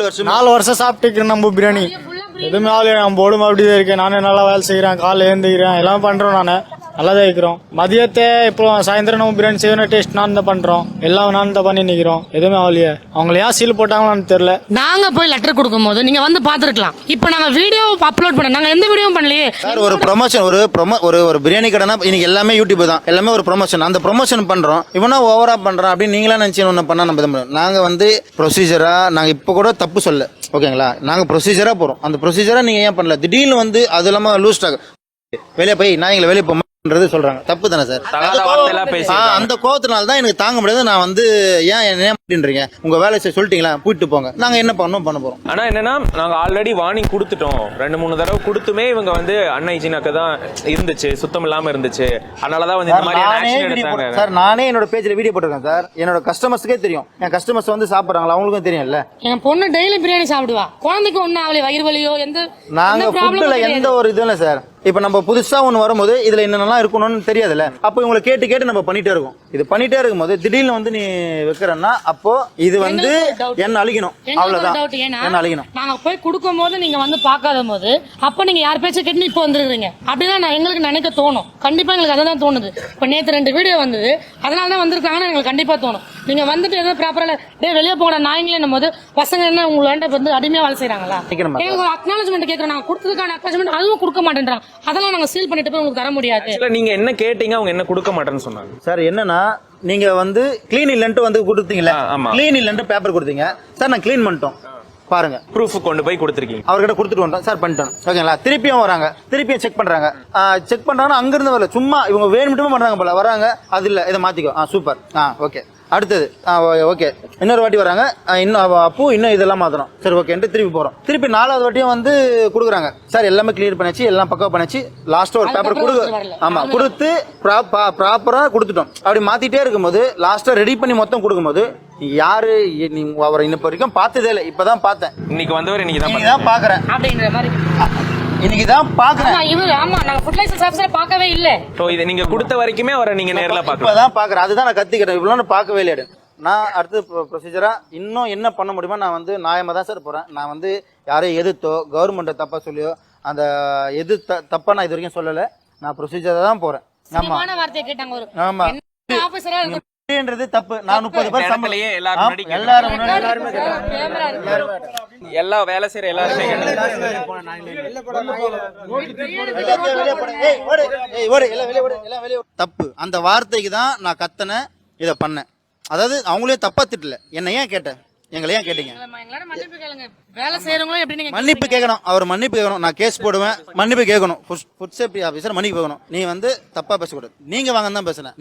4 வருஷம் சாப்பிட்டுக்கிறேன் நம்ம பிரியாணி. எதுவுமே ஆகலையே, நான் போடும் அப்படியே இருக்கேன். நானே நல்லா வேலை செய்கிறேன், காலைல எழுந்துக்கிறேன், எல்லாம் பண்றோம். நானே நல்லா தான் இருக்கிறோம். மதியத்தை இப்போ சாயந்தரம் நம்ம பிரியாணி செய்யணும், டேஸ்ட் நான் தான் பண்றோம், எல்லாம் நான் தான் பண்ணி நிக்கிறோம். எதுவுமே ஆகலையே. அவங்கள ஏன் சீல் போட்டாங்களான்னு தெரியல. நாங்க போய் லெட்டர் கொடுக்கும் போது நீங்க வந்து பாத்துருக்கலாம். இப்ப நாங்க வீடியோ அப்லோட் பண்ண, நாங்க எந்த வீடியோவும் பண்ணலையே சார். ஒரு ப்ரொமோஷன், ஒரு பிரியாணி கடைனா இன்னைக்கு எல்லாமே யூடியூப் தான், எல்லாமே ஒரு ப்ரொமோஷன். அந்த ப்ரொமோஷன் பண்றோம், இவனா ஓவரா பண்றான் அப்படின்னு நீங்களா நினைச்சு ஒண்ணு பண்ணா நம்ம நாங்க வந்து ப்ரொசீஜரா, நாங்க இப்ப கூட தப்பு சொல்ல, ஓகேங்களா? நாங்க ப்ரொசீஜரா போறோம். அந்த ப்ரொசீஜரா நீங்க ஏன் பண்ணல? திடீர்னு வந்து அது இல்லாம லூஸ் டாக் வெளியே போய் நான் எங்களை வெளியே போக சொல்றாங்க. தப்பு தானே சார்? அந்த கோவத்தினால தான் எனக்கு தாங்க முடியாது. நான் வந்து ஏன் அப்படின்றீங்க, உங்க வேலை சொல்லிட்டீங்களா, போயிட்டு போங்க, நாங்க என்ன பண்ண போறோம். ஆனா என்னன்னா, நாங்க ஆல்ரெடி வார்னிங் கொடுத்துட்டோம். 2-3 தடவை கொடுத்துமே இவங்க வந்து அன்ஹைஜீனாக்க தான் இருந்துச்சு, சுத்தம் இல்லாம இருந்துச்சு. அதனாலதான் வந்து இந்த மாதிரி ஆக்ஷன் எடுத்தாங்க சார். நானே என்னோட பேஜ்ல வீடியோ போட்டிருக்கேன் சார். என்னோட கஸ்டமர்ஸ்க்கே தெரியும், என் கஸ்டமர்ஸ் வந்து சாப்பிடுறாங்களா அவங்களுக்கும் தெரியும்ல. என் பொண்ணு டெய்லி பிரியாணி சாப்பிடுவா, குழந்தைக்கு ஒண்ணு அவளை வயிறு வலியோ எந்த நாங்க ஃபுட்ல எந்த ஒரு இது இல்ல சார். இப்ப நம்ம புதுசா ஒண்ணு வரும்போது இதுல என்னென்னலாம் இருக்கணும்னு தெரியாதுல்ல. அப்போ இவங்களை கேட்டு நம்ம பண்ணிட்டே இருக்கோம். இது பண்ணிட்டே இருக்கும்போது திடீர்னு வந்து நீ வைக்கிறன்னா, அப்போ இது வந்து என்ன அழிக்கணும், அவ்வளவுதான். என்ன அழிக்கணும். நாங்க போய் கொடுக்கும் போது நீங்க வந்து பாக்காத போது அப்ப நீங்க யார் பேச்ச கேட்டு இப்ப வந்துருக்கீங்க அப்படிதான் எங்களுக்கு நினைக்க தோணும். கண்டிப்பா எங்களுக்கு அதான் தோணுது. இப்ப நேத்து 2 வீடியோ வந்தது, அதனாலதான் வந்திருக்காங்கன்னு எங்களுக்கு கண்டிப்பா தோணும். நீங்க வந்துட்டு ஏதோ ப்ராப்பரா வெளியே போன நாயங்களே போது பசங்க என்ன உங்களை வந்து அடிமையா வேலை செய்யறாங்களா? எங்களுக்கு ஒரு அக்னாலஜ்மெண்ட் கேட்கறோம். நாங்க கொடுத்ததுக்கான அக்னாலஜ்மெண்ட் அதுவும் கொடுக்க மாட்டேன்றாங்க. அதெல்லாம் நாங்க சீல் பண்ணிட்டு போய் உங்களுக்கு தர முடியாது. நீங்க என்ன கேட்டீங்க, அவங்க என்ன கொடுக்க மாட்டேன்னு சொன்னாங்க சார். என்னன்னா, நீங்க வந்து கிளீன் இல்லன்ட்டு வந்து கொடுத்தீங்களா? கிளீன் இல்லன்ட்டு பேப்பர் கொடுத்தீங்க சார். நான் கிளீன் பண்ணிட்டோம் பாருங்க, ப்ரூஃப் கொண்டு போய் கொடுத்துருக்கீங்க. அவர்கிட்ட கொடுத்துட்டு வந்தோம் சார், பண்ணிட்டோம், ஓகேங்களா? திருப்பியும் வராங்க, திருப்பியும் செக் பண்றாங்க. செக் பண்றாங்கன்னா அங்க இருந்து வரல, சும்மா இவங்க வேணும்ட்டுமே பண்றாங்க போல. வராங்க, அது இல்ல இதை மாத்திக்கோ, சூப்பர், ஓகே, அடுத்தது ஓகே, இன்னொரு வாட்டி வராங்க, இன்னும் அப்போ இன்னும் இதெல்லாம் மாத்தணும், சரி ஓகேன்ட்டு திருப்பி போறோம். திருப்பி 4வது வாட்டியும் வந்து கொடுக்குறாங்க சார். எல்லாமே கிளியர் பண்ணிச்சு, எல்லாம் பக்கவா பண்ணிச்சு. லாஸ்டா ஒரு பேப்பர் கொடுத்து ப்ராப்பரா கொடுத்துட்டோம். அப்படி மாத்திட்டே இருக்கும்போது லாஸ்டா ரெடி பண்ணி மொத்தம் கொடுக்கும்போது யாரு அவரை இன்ன வரைக்கும் பார்த்ததே இல்லை, இப்பதான் பார்த்தேன். இன்னைக்கு வந்தவர் இன்னைக்கு தான் பாக்குறேன் அப்படின்ற மாதிரி இன்னைக்கு தான் பாக்குறேன். ஆமா, நாங்க ஃபுட் லைசென்ஸ் ஆபீசர் பார்க்கவே இல்ல. சோ இத நீங்க கொடுத்த வரைக்குமே அவரை நீங்க நேர்ல பார்க்கல. இப்பதான் பாக்குறேன். அதுதான் நான் கத்திக்கிறேன். இவ்வளவு பார்க்கவே இல்லையா. நான் அடுத்து ப்ரொசீஜரா இன்னும் என்ன பண்ண முடியுமோ நான் வந்து நியாயமா தான் சார் போறேன். நான் வந்து யாரையும் எதிர்த்தோ கவர்மெண்ட தப்பா சொல்லியோ அந்த எது தப்பா நான் இது வரைக்கும் சொல்லல. நான் ப்ரொசீஜரா தான் போறேன். ஆமா, வார்த்தையை கேட்டாங்க ஒரு ஆமா ஆபீசரா தப்பு. நான் 30 பேர் சம்பளையே எல்லாரும் எல்லா வேலை செய்யற எல்லாருமே தப்பு. அந்த வார்த்தைக்கு தான் நான் கத்தனை, இதை பண்ணேன். அதாவது அவங்களே தப்பா திட்டல, என்ன ஏன் கேட்டேன், எங்களை ஏன் கேட்டீங்க? மன்னிப்பு கேட்கணும். அவர் மன்னிப்பு கேட்கணும். நான் கேஸ் போடுவேன், மன்னிப்பு கேட்கணும். ஃபுட் சேஃப்டி ஆபீசர் மன்னிப்பு கேட்கணும். நீ வந்து தப்பா பேசக்கூடாது, நீங்க வாங்க தான் பேசுனேன்.